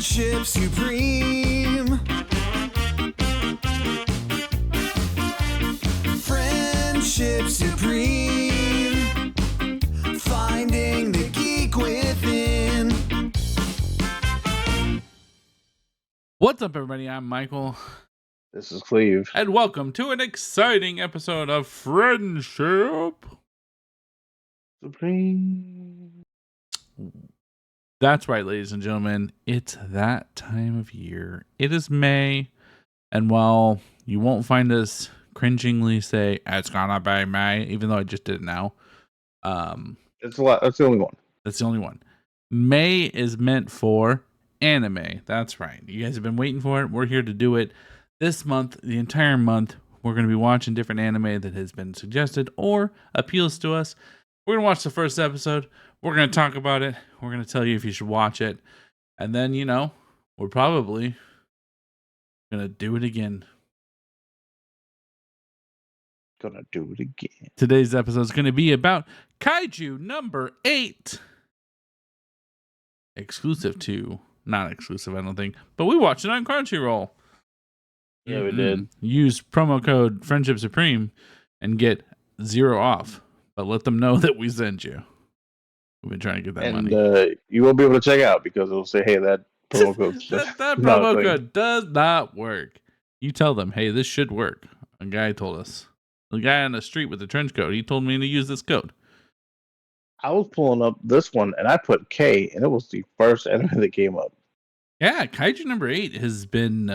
Friendship supreme. Friendship supreme. Finding the geek within. What's up, everybody? I'm Michael. This is Cleve. And welcome to an exciting episode of Friendship Supreme. That's right, ladies and gentlemen. It's that time of year. It is May. And while you won't find us cringingly say, it's gonna be May, even though I just did it now. It's a lot. That's the only one. That's the only one. May is meant for anime. That's right. You guys have been waiting for it. We're here to do it. This month, the entire month, we're going to be watching different anime that has been suggested or appeals to us. We're going to watch the first episode. We're going to talk about it. We're going to tell you if you should watch it. And then, we're probably going to do it again. Gonna do it again. Today's episode is going to be about Kaiju number 8. Not exclusive, I don't think. But we watched it on Crunchyroll. Yeah, we did. Use promo code Friendship Supreme and get 0 off. But let them know that we sent you. We've been trying to get that money. And you won't be able to check out because it'll say, hey, that promo code that promo code does not work. You tell them, hey, this should work. A guy told us. The guy on the street with the trench coat, he told me to use this code. I was pulling up this one and I put K and it was the first anime that came up. Yeah, Kaiju number 8 has been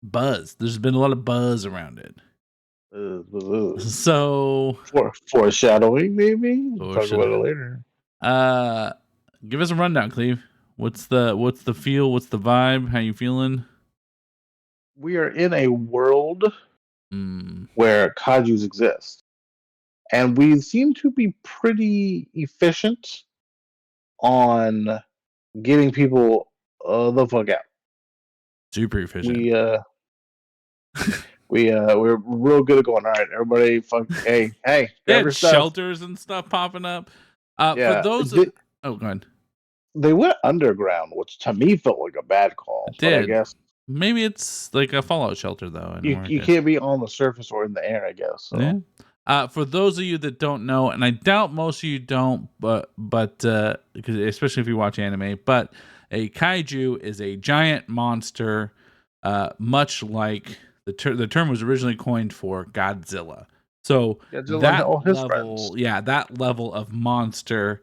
buzz. There's been a lot of buzz around it. So foreshadowing, maybe. We'll talk about it later. Give us a rundown, Cleve. What's the feel? What's the vibe? How you feeling? We are in a world where kaijus exist, and we seem to be pretty efficient on getting people the fuck out. Super efficient. We're real good at going, all right, everybody, hey, grab shelters and stuff popping up. For those, go ahead. They went underground, which to me felt like a bad call. It did. But I guess maybe it's like a fallout shelter, though. You can't be on the surface or in the air, I guess. So. Yeah. For those of you that don't know, and I doubt most of you don't, but because especially if you watch anime, but a kaiju is a giant monster, much like the term was originally coined for Godzilla. So that level of monster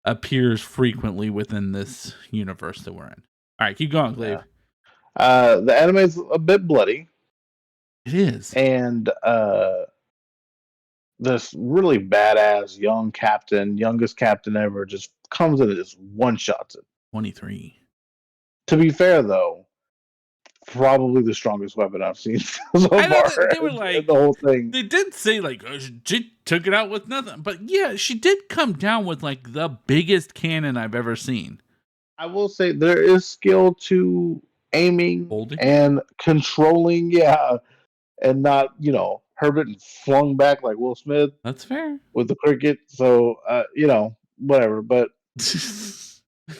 appears frequently within this universe that we're in. All right, keep going, Cleve. The anime is a bit bloody. It is. And this really badass youngest captain ever, just comes in and just one-shots it. 23. To be fair, though, probably the strongest weapon I've seen so far. They were like, the whole thing. They did say, like, she took it out with nothing. But yeah, she did come down with, like, the biggest cannon I've ever seen. I will say there is skill to aiming and controlling, and not, her getting flung back like Will Smith. That's fair. With the cricket. So, whatever. But,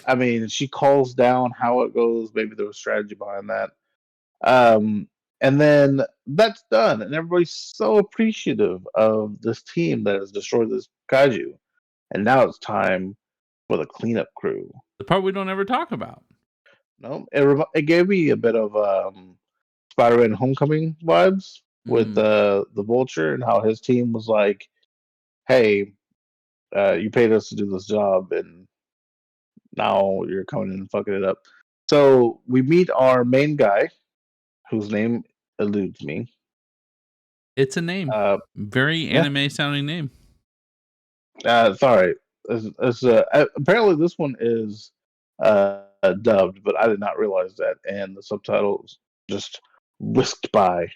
I mean, she calls down how it goes. Maybe there was strategy behind that. And then that's done. And everybody's so appreciative of this team that has destroyed this kaiju. And now it's time for the cleanup crew. The part we don't ever talk about. No, it gave me a bit of Spider-Man Homecoming vibes with the Vulture and how his team was like, hey, you paid us to do this job and now you're coming in and fucking it up. So we meet our main guy, whose name eludes me. It's a name. Very anime sounding name. Sorry. Apparently this one is dubbed, but I did not realize that, and the subtitles just whisked by.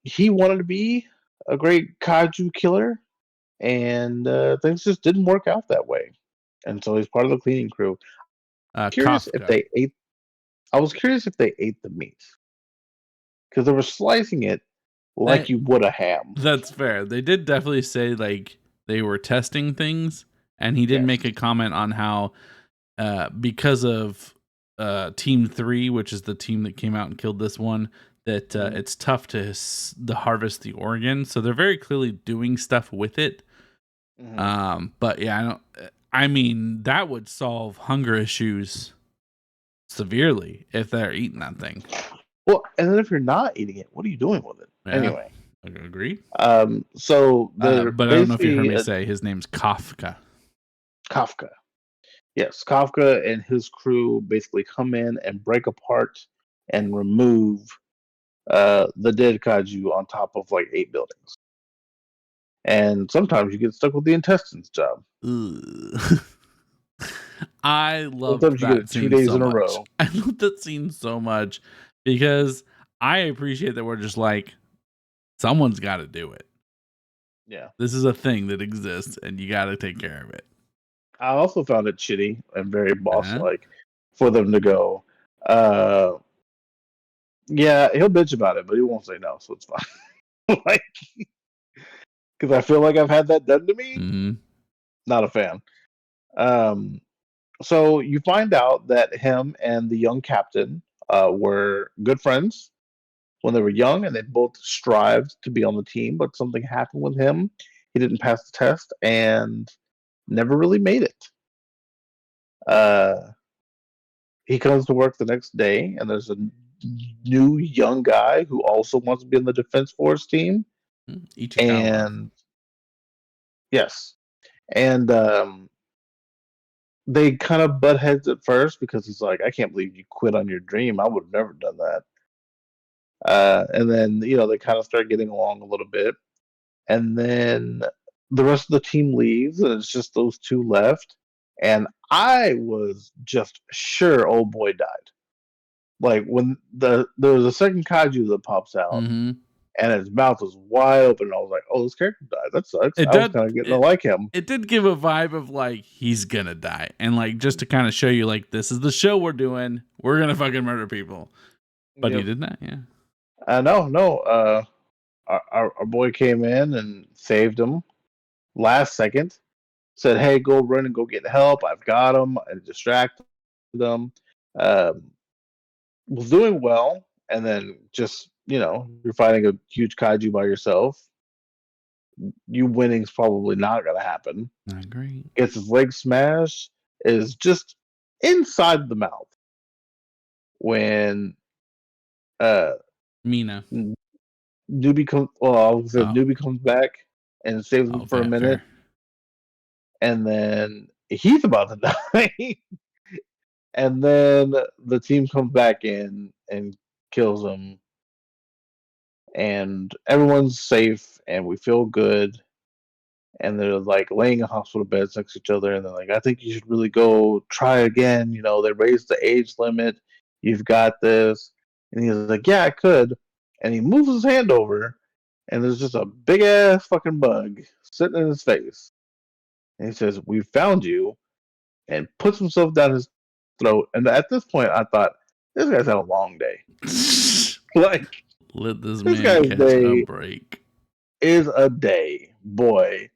He wanted to be a great kaiju killer, and things just didn't work out that way, and so he's part of the cleaning crew. I was curious if they ate the meat, because they were slicing it like you would a ham. That's fair. They did definitely say like they were testing things, and he did make a comment on how because of Team 3, which is the team that came out and killed this one, that it's tough to harvest the organ. So they're very clearly doing stuff with it. But yeah, I mean, that would solve hunger issues severely if they're eating that thing. Well, and then if you're not eating it, what are you doing with it? Yeah, anyway, I agree. So but I don't know if you heard me say his name's Kafka. Kafka. Yes, Kafka and his crew basically come in and break apart and remove the dead kaiju on top of like 8 buildings. And sometimes you get stuck with the intestines job. I love sometimes you that get it 2 scene days so in a much. row. I love that scene so much because I appreciate that we're just like, someone's got to do it. Yeah. This is a thing that exists and you got to take care of it. I also found it shitty and very boss-like for them to go, yeah, he'll bitch about it, but he won't say no, so it's fine. Like, because I feel like I've had that done to me. Mm-hmm. Not a fan. So you find out that him and the young captain were good friends when they were young, and they both strived to be on the team, but something happened with him. He didn't pass the test and never really made it. He comes to work the next day, and there's a new young guy who also wants to be in the Defense Force team. Ichikawa. And yes, and they kind of butt heads at first because he's like, I can't believe you quit on your dream. I would have never done that. And then, they kind of start getting along a little bit. And then the rest of the team leaves, and it's just those two left. And I was just sure old boy died. Like when there was a second kaiju that pops out, and his mouth was wide open, and I was like, "Oh, this character died. That sucks." I was kind of getting to like him. It did give a vibe of like he's gonna die, and like just to kind of show you, like, this is the show we're doing. We're gonna fucking murder people. But he did not. Yeah. No. Our boy came in and saved him last second. Said, "Hey, go run and go get help. I've got him," and distracted them. Was doing well, and then just you're fighting a huge kaiju by yourself. You winning's probably not gonna happen. I agree. Gets his leg smashed, is just inside the mouth when Mina Newbie comes. Well, Newbie comes back and saves him for a minute, and then he's about to die. And then the team comes back in and kills him, and everyone's safe, and we feel good. And they're like laying in hospital beds next to each other, and they're like, "I think you should really go try again. They raised the age limit. You've got this." And he's like, "Yeah, I could." And he moves his hand over, and there's just a big ass fucking bug sitting in his face. And he says, "We found you," and puts himself down his throat. And at this point, I thought, this guy's had a long day. Like, let this man catch a break. Is a day, boy.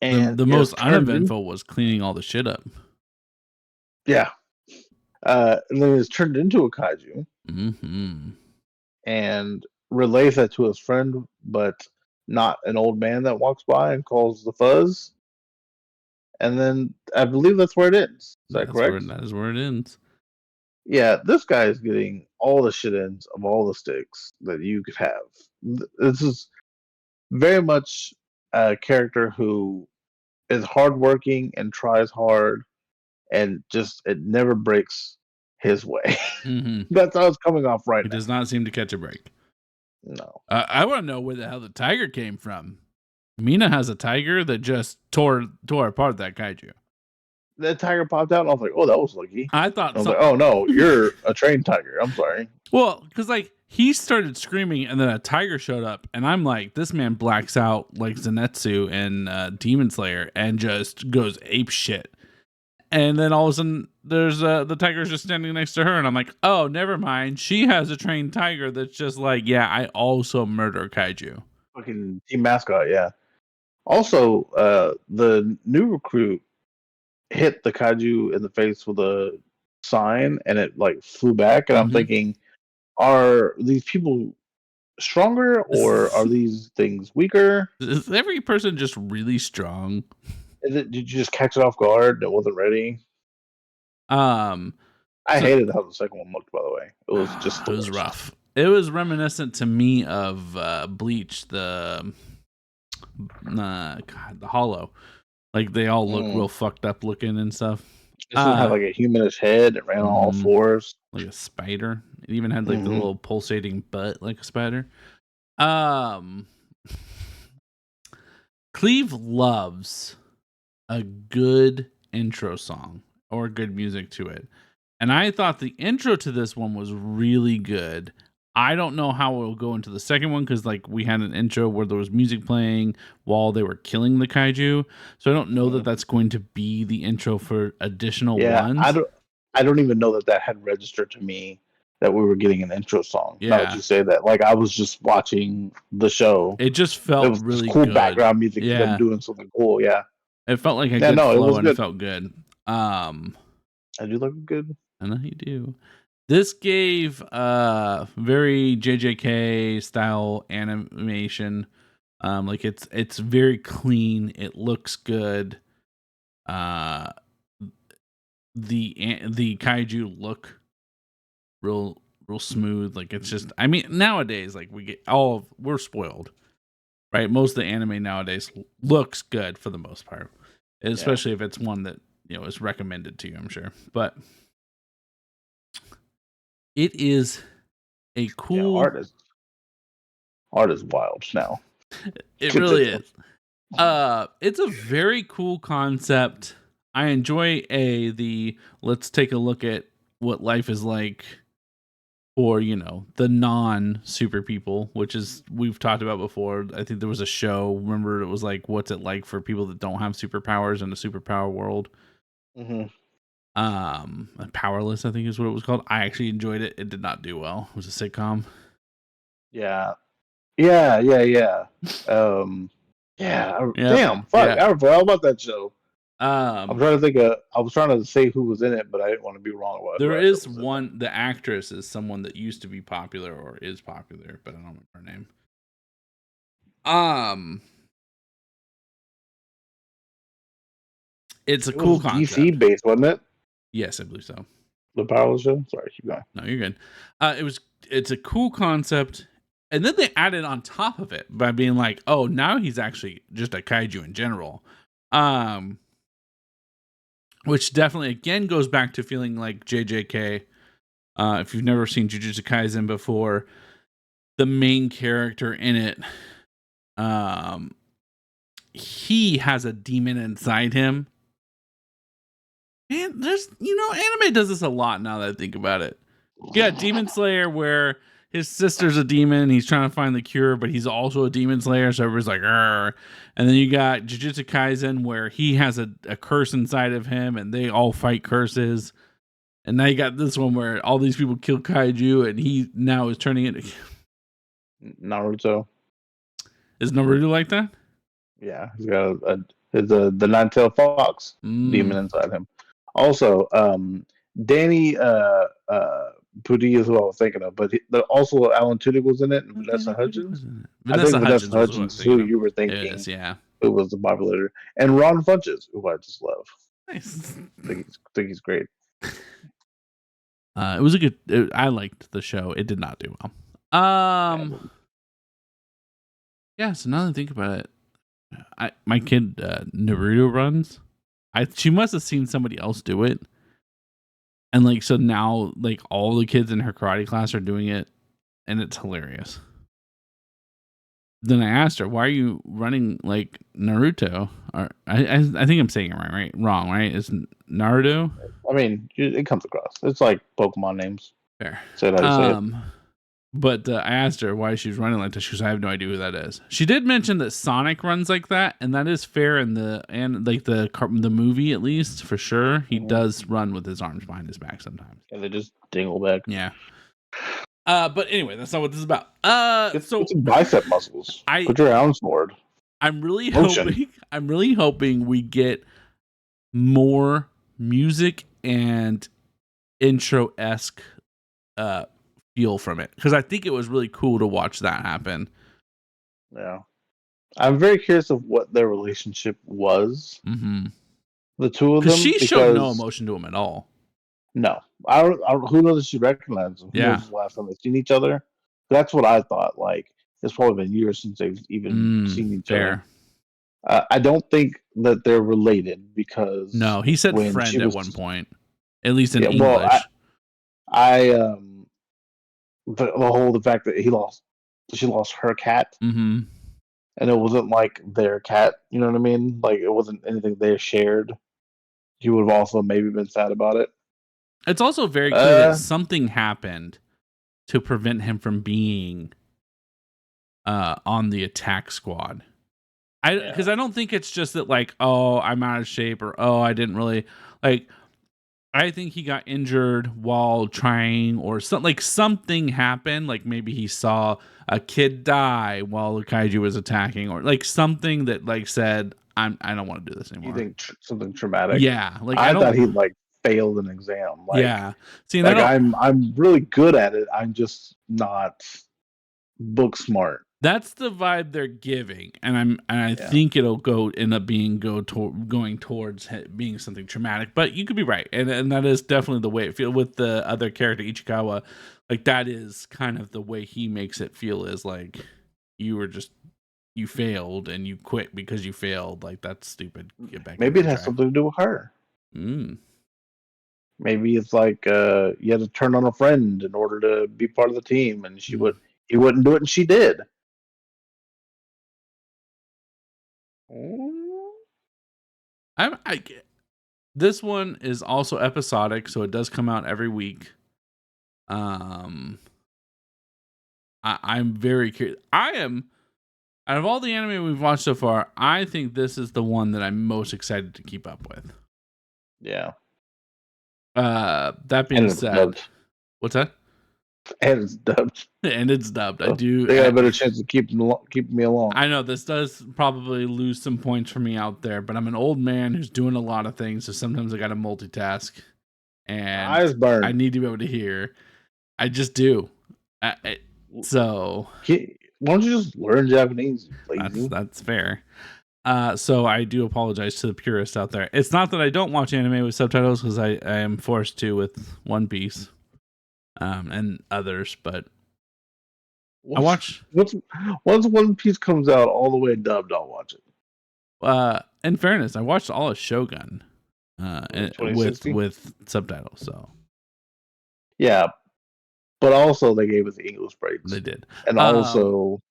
And the most uneventful was cleaning all the shit up. Yeah. And then it's turned into a kaiju. And relays that to his friend, but not an old man that walks by and calls the fuzz. And then I believe that's where it ends. Is that correct? That is where it ends. Yeah, this guy is getting all the shit ends of all the sticks that you could have. This is very much a character who is hardworking and tries hard, and just it never breaks his way. That's how it's coming off right now. It does not seem to catch a break. No. I want to know where the hell the tiger came from. Mina has a tiger that just tore apart that kaiju. That tiger popped out, and I was like, "Oh, that was lucky." I thought. I was like, "Oh no, you're a trained tiger." I'm sorry. Well, because like he started screaming, and then a tiger showed up, and I'm like, this man blacks out like Zenitsu in Demon Slayer, and just goes ape shit. And then all of a sudden, there's the tiger's just standing next to her, and I'm like, oh, never mind. She has a trained tiger that's just like, yeah, I also murder kaiju. Fucking team mascot, yeah. Also, the new recruit, hit the kaiju in the face with a sign, and it like flew back. And I'm thinking, are these people stronger or are these things weaker? Is every person just really strong? Did you just catch it off guard? That wasn't ready. I So- hated how the second one looked. By the way, it was just it was rough. It was reminiscent to me of Bleach, the Hollow. Like they all look real fucked up looking and stuff. This one had like a humanish head. It ran on all fours, like a spider. It even had like the little pulsating butt, like a spider. Cleve loves a good intro song or good music to it. And I thought the intro to this one was really good. I don't know how it'll go into the second one because like we had an intro where there was music playing while they were killing the kaiju. So I don't know that that's going to be the intro for additional ones. I don't even know that had registered to me that we were getting an intro song. Yeah. Now that you say that, like I was just watching the show. It just felt really cool good. Background music. Yeah, them doing something cool. Yeah, it felt like a good flow and good. It felt good. I do look good. I know you do. This gave very JJK style animation. Like it's very clean. It looks good. The kaiju look real smooth. Like it's just, I mean, nowadays like we're spoiled, right? Most of the anime nowadays looks good for the most part, especially if it's one that is recommended to you, I'm sure. But it is a cool art is wild now. It really is. It's a very cool concept. I enjoy let's take a look at what life is like for the non-super people, which is we've talked about before. I think there was a show. Remember, it was like, what's it like for people that don't have superpowers in a superpower world? Powerless, I think is what it was called. I actually enjoyed it. It did not do well. It was a sitcom. Yeah. Damn, fuck. Yeah. I forgot about that show. I'm trying to think I was trying to say who was in it, but I didn't want to be wrong. There is one. The actress is someone that used to be popular or is popular, but I don't remember her name. It's a cool concept. DC based, wasn't it? Yes, I believe so. The Power Show. Sorry, keep going. No, you're good. It's a cool concept, and then they added on top of it by being like, oh, now he's actually just a kaiju in general. Which definitely again goes back to feeling like JJK. If you've never seen Jujutsu Kaisen before, the main character in it, he has a demon inside him. And there's, anime does this a lot now that I think about it. Yeah, Demon Slayer, where his sister's a demon, he's trying to find the cure, but he's also a demon slayer, so everybody's like, "Arr." And then you got Jujutsu Kaisen, where he has a curse inside of him, and they all fight curses. And now you got this one where all these people kill kaiju, and he now is turning into Naruto. Is Naruto like that? Yeah, he's got the nine-tailed fox demon inside him. Also, Danny Pudi is who I was thinking of, but also Alan Tudyk was in it, and Vanessa Hudgens. I think Vanessa Hudgens, who you were thinking, who was the popular, and Ron Funches, who I just love. Nice. think he's great. It was a good. I liked the show. It did not do well. Yeah. So now that I think about it, my kid Naruto runs. She must have seen somebody else do it. And like, so now like all the kids in her karate class are doing it, and it's hilarious. Then I asked her, why are you running like Naruto? Or I think I'm saying it wrong, right? It's Naruto. I mean, it comes across. It's like Pokemon names. Fair. Say it how you say it. But I asked her why she's running like this. She goes, I have no idea who that is. She did mention that Sonic runs like that, and that is fair in the movie, at least, for sure. He does run with his arms behind his back sometimes. Yeah, they just dingle back. Yeah. But anyway, that's not what this is about. It's some bicep muscles. Put your arms forward. I'm really hoping we get more music and intro-esque feel from it, because I think it was really cool to watch that happen. Yeah. I'm very curious of what their relationship was, Mm-hmm. the two of Because them, she showed no because emotion to him at all. no, I don't. Who knows if she recognized them? Who Yeah. knows the last time they've seen each other? That's what I thought. Like it's probably been years since they've even seen each other. Fair. I don't think that they're related because No, he said when friend she at was, one point, at least in yeah. Well, English. the fact that she lost her cat, Mm-hmm. and it wasn't like their cat. You know what I mean? Like it wasn't anything they shared. He would have also maybe been sad about it. It's also very clear that something happened to prevent him from being on the attack squad. Because I don't think it's just that, like, oh, I'm out of shape, or oh, I didn't really like. I think he got injured while trying, or something happened. Like maybe he saw a kid die while the kaiju was attacking, or like something that like said, I don't want to do this anymore. You think something traumatic? Yeah, like I thought he like failed an exam. Like, yeah, see, like I'm really good at it. I'm just not book smart. That's the vibe they're giving, and I think it'll end up being going towards being something traumatic. But you could be right, and that is definitely the way it feels with the other character Ichikawa. Like that is kind of the way he makes it feel, is like you failed and you quit because you failed. Like that's stupid. Get back. Maybe it has something to do with her. Maybe it's like you had to turn on a friend in order to be part of the team, and he wouldn't do it, and she did. This one is also episodic, so it does come out every week. I'm very curious. Out of all the anime we've watched so far, I think this is the one that I'm most excited to keep up with. Yeah. That being said, what's that? And it's dubbed. And it's dubbed. So they got a better chance of keeping me along. I know this does probably lose some points for me out there, but I'm an old man who's doing a lot of things, so sometimes I got to multitask, and eyes burn. I need to be able to hear. I just do. So why don't you just learn Japanese? That's fair. So I do apologize to the purists out there. It's not that I don't watch anime with subtitles, because I am forced to with One Piece, and others, but I watch. Once One Piece comes out all the way dubbed, I'll watch it. In fairness, I watched all of Shogun, with subtitles. So yeah, but also they gave us the English breaks. They did, and also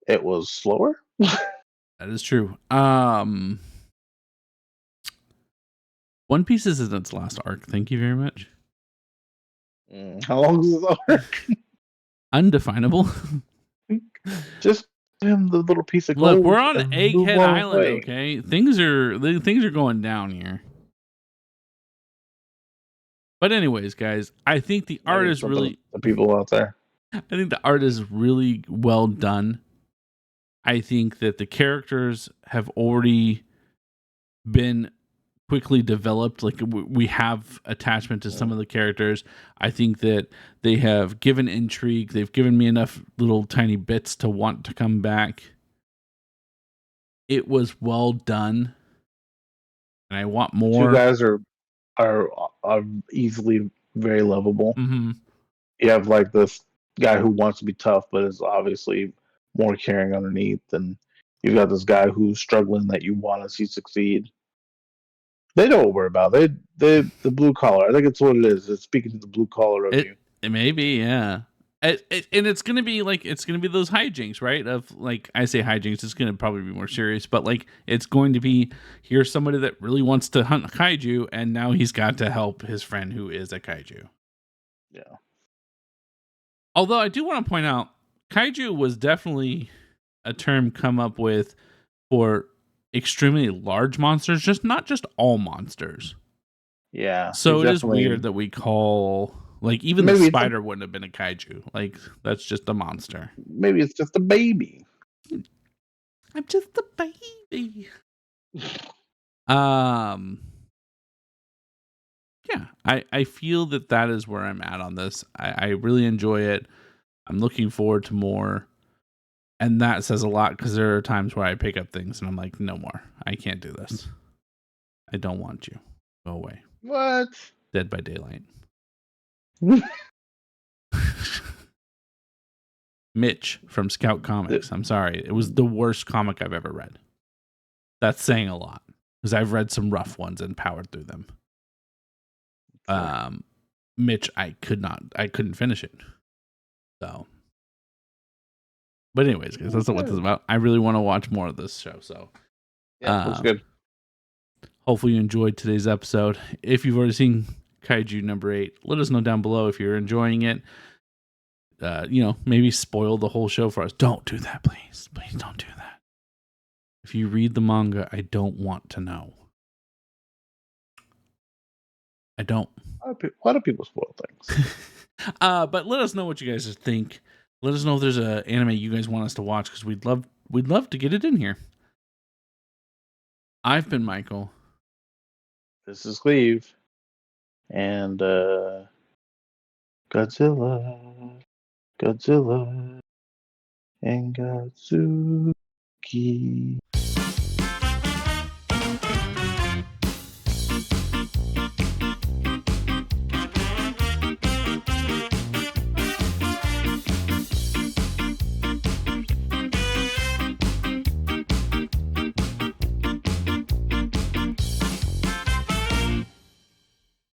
it was slower. That is true. One Piece is in its last arc. Thank you very much. How long is this arc? Undefinable. Just him, the little piece of gold. Look, we're on Egghead Island, okay? Things are going down here. But anyways, guys, I think the art is really the people out there. I think the art is really well done. I think that the characters have already been quickly developed. Like we have attachment to some of the characters. I think that they have given intrigue. They've given me enough little tiny bits to want to come back. It was well done, and I want more. You guys are easily very lovable. Mm-hmm. You have like this guy who wants to be tough, but is obviously more caring underneath, and you've got this guy who's struggling that you want to see succeed. They know what we're about. They the blue collar. I think it's what it is. It's speaking to the blue collar of you. It may be, yeah. And it's gonna be those hijinks, right? Of like, I say hijinks, it's gonna probably be more serious, but like it's going to be, here's somebody that really wants to hunt a kaiju, and now he's got to help his friend who is a kaiju. Yeah. Although I do want to point out, kaiju was definitely a term come up with for extremely large monsters, not just all monsters. Yeah. So it is weird that we call, like, even the spider wouldn't have been a kaiju. Like, that's just a monster. Maybe it's just a baby. I'm just a baby. Yeah, I feel that is where I'm at on this. I really enjoy it. I'm looking forward to more. And that says a lot because there are times where I pick up things and I'm like, no more. I can't do this. I don't want you. Go away. What? Dead by Daylight. Mitch from Scout Comics. I'm sorry. It was the worst comic I've ever read. That's saying a lot because I've read some rough ones and powered through them. Mitch, I couldn't finish it. So, but anyways, guys, that's what this is about. I really want to watch more of this show. So, yeah, looks good. Hopefully you enjoyed today's episode. If you've already seen Kaiju number 8, let us know down below if you're enjoying it. Maybe spoil the whole show for us. Don't do that, please. Please don't do that. If you read the manga, I don't want to know. I don't. Why do people spoil things? But let us know what you guys think. Let us know if there's an anime you guys want us to watch because we'd love to get it in here. I've been Michael. This is Cleve. And Godzilla, and Godzuki.